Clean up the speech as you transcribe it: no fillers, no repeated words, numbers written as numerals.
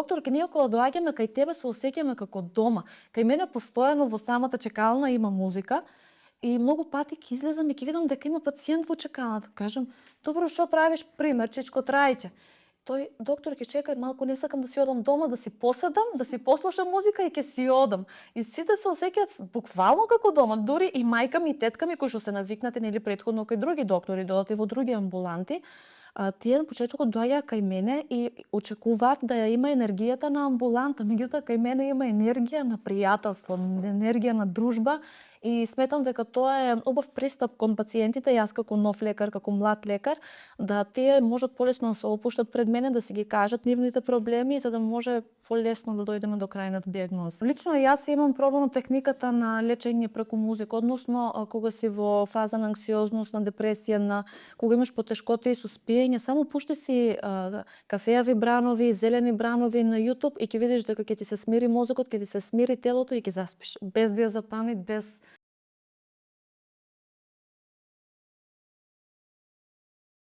Докторке, ние кога доаѓаме кај тебе се осеќаме како дома. Кај мене постојано во самата чекална има музика и многу пати ќе излезам и ќе видам дека има пациент во чекалната. Кажам, добро, што правиш? Примерчичко, трајте. Тој, доктор, ќе чекај малку, не сакам да си одам дома, да си поседам, да си послушам музика и ќе си одам. И сите се осеќаат буквално како дома, дури и мајка ми и тетка ми кои што се навикнати нели претходно кај други доктори, додат и во други амбуланти. Тие на почетокот доаѓаа кај мене и очекуваат да ја има енергијата на амбуланта, меѓутоа кај мене има енергија на пријателство, енергија на дружба и сметам дека тоа е убав пристап кон пациентите, јас како нов лекар, како млад лекар, да тие можат полесно да се опуштат пред мене, да си ги кажат нивните проблеми, за да може полесно да дојдеме до крајната дијагноза. Лично јас имам пробано техниката на лечење преку музика, односно кога си во фаза на анксиозност, на депресија, на кога имаш потешкоти со спиење, само пушти си кафеави бранови, зелени бранови на YouTube и ќе видиш дека ќе ти се смири мозокот, ќе ти се смири телото и ќе заспиш, без диазапамид, без